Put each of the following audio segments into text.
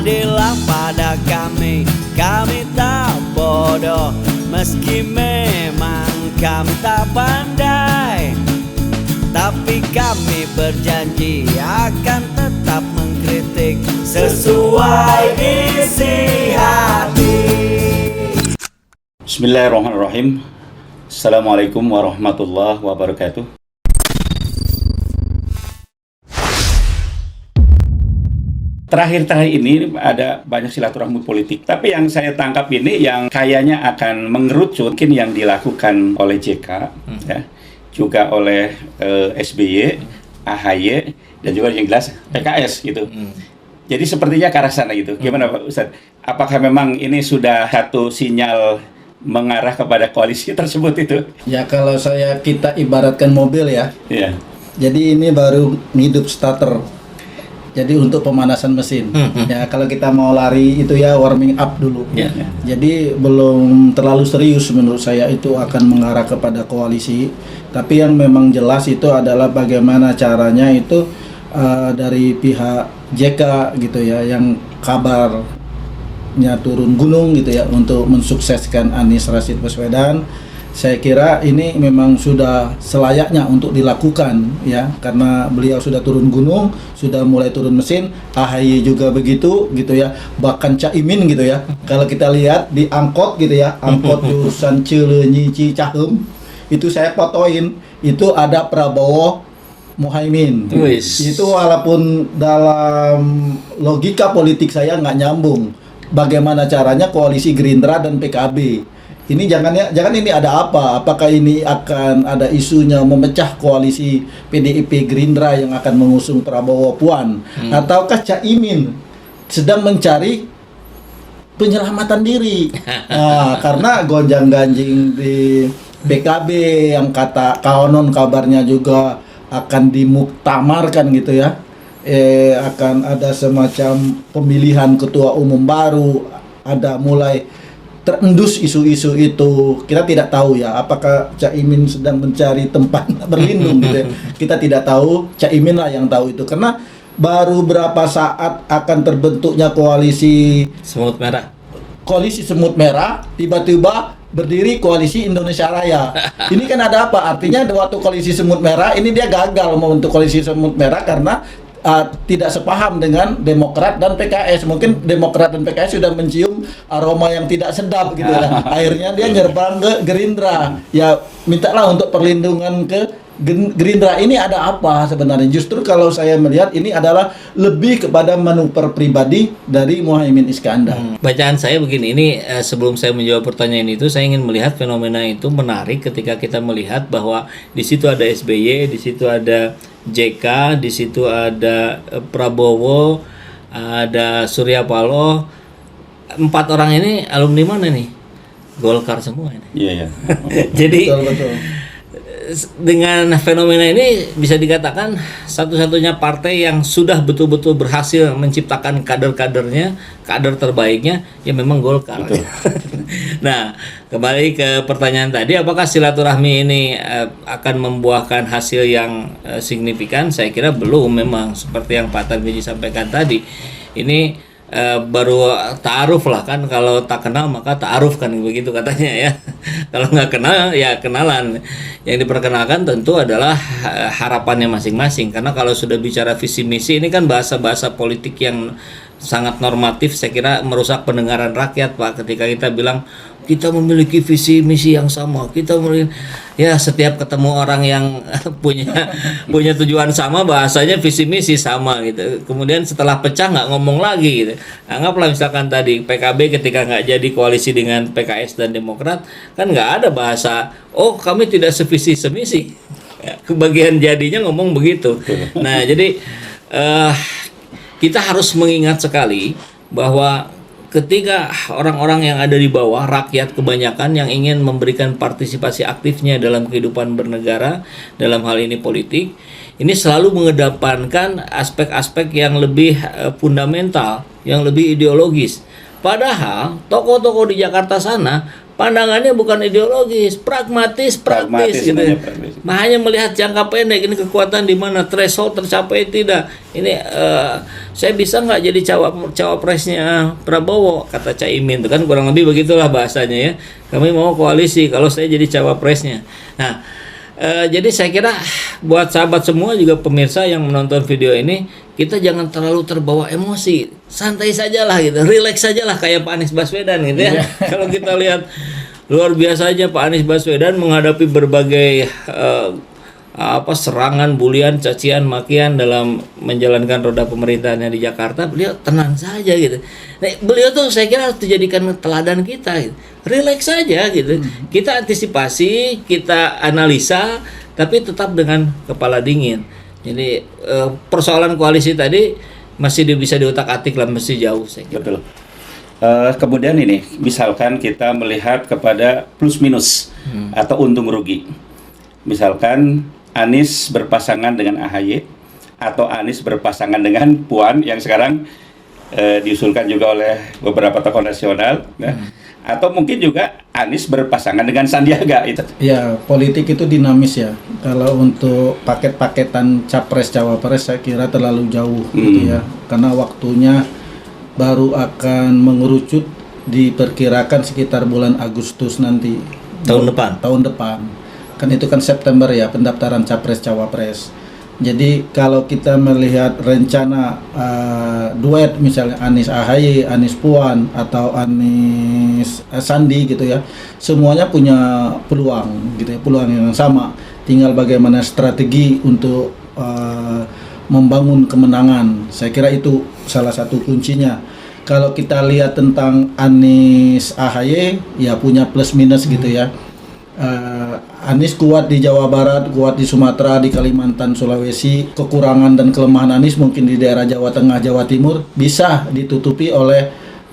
Adillah pada kami tak bodoh, meski memang kami tak pandai, tapi kami berjanji akan tetap mengkritik sesuai isi hati. Bismillahirrahmanirrahim. Assalamualaikum warahmatullahi wabarakatuh. Terakhir ini ada banyak silaturahmi politik, tapi yang saya tangkap ini yang kayaknya akan mengerucut mungkin yang dilakukan oleh JK, ya, juga oleh SBY, AHY, dan juga yang jelas PKS gitu. Jadi sepertinya ke arah sana gitu. Gimana Pak Ustadz? Apakah memang ini sudah satu sinyal mengarah kepada koalisi tersebut itu? Ya kalau kita ibaratkan mobil ya. Iya. Jadi ini baru ngidup starter. Jadi untuk pemanasan mesin. Ya kalau kita mau lari itu ya warming up dulu. Jadi belum terlalu serius menurut saya itu akan mengarah kepada koalisi. Tapi yang memang jelas itu adalah bagaimana caranya itu dari pihak JK gitu ya, yang kabarnya turun gunung gitu ya untuk mensukseskan Anies Rashid Baswedan. Saya kira ini memang sudah selayaknya untuk dilakukan ya, karena beliau sudah turun gunung, sudah mulai turun mesin, AHY juga begitu gitu ya, bahkan Caimin gitu ya. Kalau kita lihat di angkot gitu ya, angkot jurusan Cileunyi Cicaheum itu saya fotoin, itu ada Prabowo Muhaimin. Itu walaupun dalam logika politik saya nggak nyambung. Bagaimana caranya koalisi Gerindra dan PKB? Ini jangan ini ada apa? Apakah ini akan ada isunya memecah koalisi PDIP Gerindra yang akan mengusung Prabowo Puan? Ataukah Caimin sedang mencari penyelamatan diri? Nah, karena gonjang-ganjing di PKB yang kata konon kabarnya juga akan dimuktamarkan gitu ya. Akan ada semacam pemilihan ketua umum baru, ada mulai terendus isu-isu itu. Kita tidak tahu ya apakah Caimin sedang mencari tempat berlindung gitu ya. Kita tidak tahu, Caimin lah yang tahu itu, karena baru berapa saat akan terbentuknya koalisi semut merah. Koalisi semut merah tiba-tiba berdiri koalisi Indonesia Raya. Ini kan ada apa? Artinya waktu koalisi semut merah ini dia gagal membentuk koalisi semut merah karena tidak sepaham dengan Demokrat dan PKS. Mungkin Demokrat dan PKS sudah mencium aroma yang tidak sedap gitu ya. Akhirnya dia nyerbang ke Gerindra. Ya mintalah untuk perlindungan ke Gerindra. Ini ada apa sebenarnya? Justru kalau saya melihat ini adalah lebih kepada manuver pribadi dari Muhaimin Iskandar. Bacaan saya begini, ini sebelum saya menjawab pertanyaan itu, saya ingin melihat fenomena itu menarik ketika kita melihat bahwa di situ ada SBY, di situ ada JK, di situ ada Prabowo, ada Surya Paloh. 4 orang ini alumni mana nih? Golkar semua ini. Iya. Jadi Betul. dengan fenomena ini bisa dikatakan satu-satunya partai yang sudah betul-betul berhasil menciptakan kader-kadernya, kader terbaiknya ya memang Golkar. Nah, kembali ke pertanyaan tadi, apakah silaturahmi ini akan membuahkan hasil yang signifikan? Saya kira belum, memang seperti yang Pak Tarmizi sampaikan tadi. Ini baru ta'aruf lah kan, kalau tak kenal maka ta'aruf kan begitu katanya ya. Kalau nggak kenal ya kenalan. Yang diperkenalkan tentu adalah harapannya masing-masing, karena kalau sudah bicara visi misi ini kan bahasa-bahasa politik yang sangat normatif, saya kira merusak pendengaran rakyat Pak, ketika kita bilang kita memiliki visi misi yang sama, kita ya setiap ketemu orang yang punya tujuan sama, bahasanya visi misi sama gitu. Kemudian setelah pecah nggak ngomong lagi gitu. Anggaplah misalkan tadi PKB ketika nggak jadi koalisi dengan PKS dan Demokrat, kan nggak ada bahasa oh kami tidak sevisi semisi. Kebagian jadinya ngomong begitu. Nah jadi kita harus mengingat sekali bahwa ketika orang-orang yang ada di bawah, rakyat kebanyakan yang ingin memberikan partisipasi aktifnya dalam kehidupan bernegara, dalam hal ini politik, ini selalu mengedepankan aspek-aspek yang lebih fundamental, yang lebih ideologis. Padahal tokoh-tokoh di Jakarta sana pandangannya bukan ideologis, pragmatis gitu. sebenarnya, pragmatis. Hanya melihat jangka pendek, ini kekuatan di mana, threshold tercapai tidak. Ini saya bisa nggak jadi cawapresnya Prabowo, kata Caimin itu kan kurang lebih begitulah bahasanya ya. Kami mau koalisi kalau saya jadi cawapresnya. Nah, jadi saya kira buat sahabat semua juga pemirsa yang menonton video ini, kita jangan terlalu terbawa emosi, santai sajalah gitu, relax sajalah kayak Pak Anies Baswedan gitu ya. Kalau kita lihat luar biasa aja Pak Anies Baswedan menghadapi berbagai serangan, bulian, cacian, makian dalam menjalankan roda pemerintahannya di Jakarta, beliau tenang saja gitu. Nah, beliau tuh saya kira harus dijadikan teladan kita gitu. Relax saja gitu. Kita antisipasi, kita analisa, tapi tetap dengan kepala dingin. Jadi persoalan koalisi tadi masih bisa diutak-atik lah, masih jauh saya kira. Betul. Kemudian ini, misalkan kita melihat kepada plus minus atau untung rugi. Misalkan Anies berpasangan dengan AHY atau Anies berpasangan dengan Puan yang sekarang diusulkan juga oleh beberapa tokoh nasional, ya. Atau mungkin juga Anies berpasangan dengan Sandiaga itu. Ya, politik itu dinamis ya. Kalau untuk paket-paketan capres cawapres saya kira terlalu jauh gitu ya. Karena waktunya baru akan mengerucut, diperkirakan sekitar bulan Agustus nanti. Tahun depan. Kan itu kan September ya pendaftaran capres cawapres. Jadi kalau kita melihat rencana duet misalnya Anies AHY, Anies Puan atau Anies Sandi gitu ya, semuanya punya peluang gitu ya, peluang yang sama. Tinggal bagaimana strategi untuk membangun kemenangan. Saya kira itu salah satu kuncinya. Kalau kita lihat tentang Anies AHY ya punya plus minus gitu ya. Anies kuat di Jawa Barat, kuat di Sumatera, di Kalimantan, Sulawesi. Kekurangan dan kelemahan Anies mungkin di daerah Jawa Tengah, Jawa Timur bisa ditutupi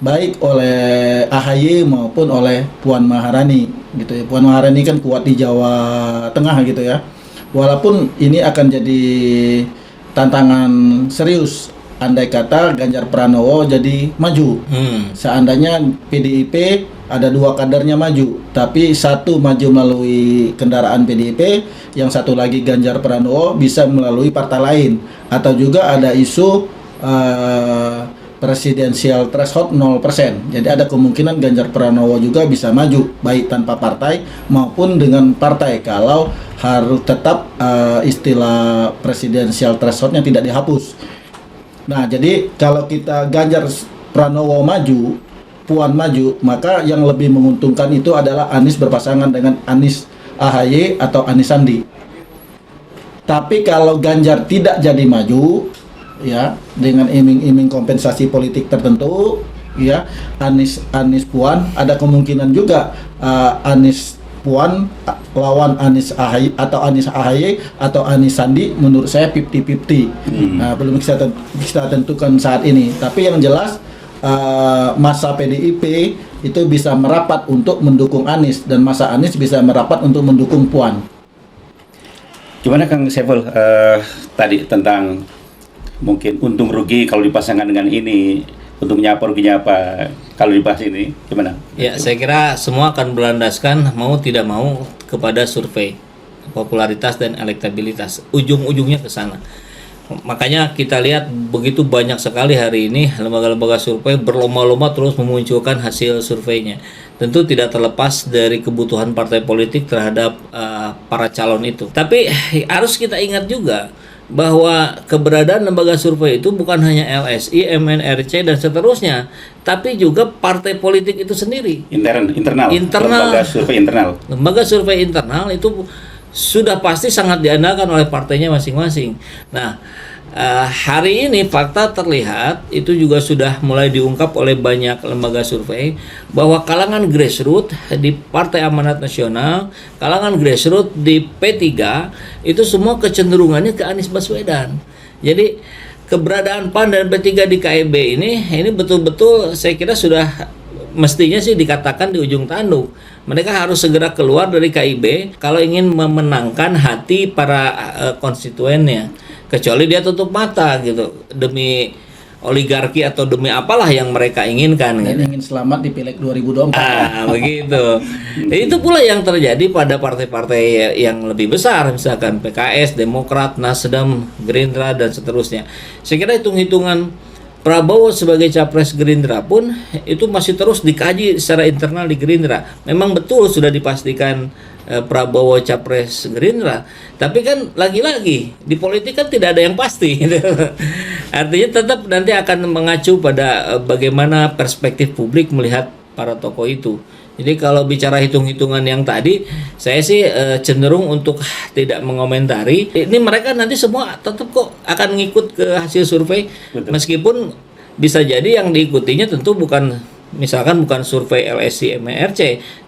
baik oleh AHY maupun oleh Puan Maharani gitu ya. Puan Maharani kan kuat di Jawa Tengah gitu ya. Walaupun ini akan jadi tantangan serius andai kata Ganjar Pranowo jadi maju. Seandainya PDIP ada 2 kadernya maju, tapi satu maju melalui kendaraan PDIP, yang satu lagi Ganjar Pranowo bisa melalui partai lain, atau juga ada isu presidensial threshold 0%. Jadi ada kemungkinan Ganjar Pranowo juga bisa maju baik tanpa partai maupun dengan partai kalau harus tetap istilah presidensial thresholdnya tidak dihapus. Nah, jadi kalau kita Ganjar Pranowo maju, Puan maju, maka yang lebih menguntungkan itu adalah Anies berpasangan dengan Anies AHY atau Anies Sandi. Tapi kalau Ganjar tidak jadi maju, ya dengan iming-iming kompensasi politik tertentu, ya Anies Puan, ada kemungkinan juga Anies Puan lawan Anies AHY atau Anies AHY atau Anies Sandi, menurut saya 50-50. Nah, belum kita tentukan saat ini. Tapi yang jelas masa PDIP itu bisa merapat untuk mendukung Anies dan masa Anies bisa merapat untuk mendukung Puan. Gimana Kang Saiful tadi tentang mungkin untung rugi kalau dipasangkan dengan ini, untungnya apa ruginya apa kalau dibahas ini gimana? Ya, saya kira semua akan berlandaskan mau tidak mau kepada survei popularitas dan elektabilitas. Ujung-ujungnya ke sana. Makanya kita lihat begitu banyak sekali hari ini lembaga-lembaga survei berlomba-lomba terus memunculkan hasil surveinya. Tentu tidak terlepas dari kebutuhan partai politik terhadap para calon itu. Tapi harus kita ingat juga bahwa keberadaan lembaga survei itu bukan hanya LSI, MNRC dan seterusnya, tapi juga partai politik itu sendiri. Internal. Lembaga survei internal itu sudah pasti sangat diandalkan oleh partainya masing-masing. Nah, hari ini fakta terlihat itu juga sudah mulai diungkap oleh banyak lembaga survei bahwa kalangan grassroots di Partai Amanat Nasional, kalangan grassroots di P3 itu semua kecenderungannya ke Anies Baswedan. Jadi keberadaan PAN dan P3 di KIB ini betul-betul saya kira sudah mestinya sih dikatakan di ujung tanduk. Mereka harus segera keluar dari KIB kalau ingin memenangkan hati para konstituennya. Kecuali dia tutup mata gitu demi oligarki atau demi apalah yang mereka inginkan. Dan Gitu. ingin selamat di Pileg 2024. Begitu. Itu pula yang terjadi pada partai-partai yang lebih besar, misalkan PKS, Demokrat, Nasdem, Gerindra dan seterusnya. Saya kira hitung-hitungan Prabowo sebagai capres Gerindra pun itu masih terus dikaji secara internal di Gerindra. Memang betul sudah dipastikan Prabowo capres Gerindra, tapi kan lagi-lagi di politik kan tidak ada yang pasti. Artinya tetap nanti akan mengacu pada bagaimana perspektif publik melihat para tokoh itu. Jadi kalau bicara hitung-hitungan yang tadi, saya sih cenderung untuk tidak mengomentari. Ini mereka nanti semua tetap kok akan ngikut ke hasil survei. Betul. Meskipun bisa jadi yang diikutinya tentu bukan, misalkan bukan survei LSI MRC,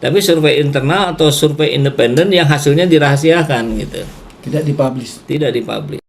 tapi survei internal atau survei independen yang hasilnya dirahasiakan gitu. Tidak dipublish. Tidak dipublish.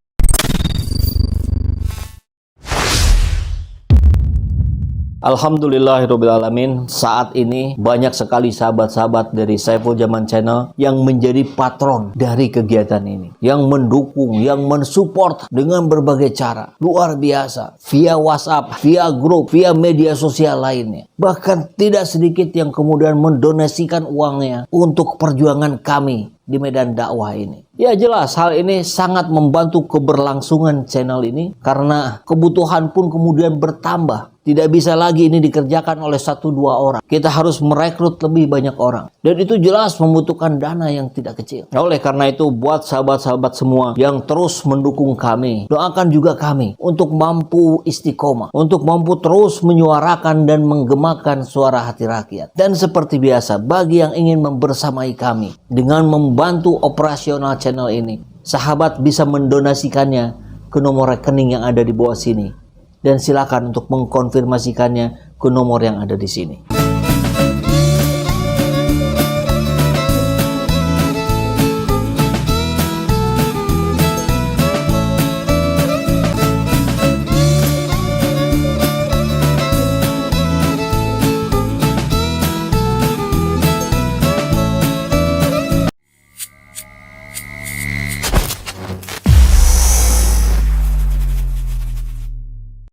Alhamdulillahirrabbilalamin, saat ini banyak sekali sahabat-sahabat dari Saiful Zaman Channel yang menjadi patron dari kegiatan ini, yang mendukung, yang mensupport dengan berbagai cara. Luar biasa, via WhatsApp, via grup, via media sosial lainnya. Bahkan tidak sedikit yang kemudian mendonasikan uangnya untuk perjuangan kami di medan dakwah ini. Ya jelas hal ini sangat membantu keberlangsungan channel ini karena kebutuhan pun kemudian bertambah. Tidak bisa lagi ini dikerjakan oleh 1-2 orang. Kita harus merekrut lebih banyak orang. Dan itu jelas membutuhkan dana yang tidak kecil. Nah, oleh karena itu buat sahabat-sahabat semua yang terus mendukung kami, doakan juga kami untuk mampu istiqomah, untuk mampu terus menyuarakan dan menggemakan suara hati rakyat. Dan seperti biasa, bagi yang ingin membersamai kami dengan membantu operasional channel ini, sahabat bisa mendonasikannya ke nomor rekening yang ada di bawah sini. Dan silakan untuk mengkonfirmasikannya ke nomor yang ada di sini.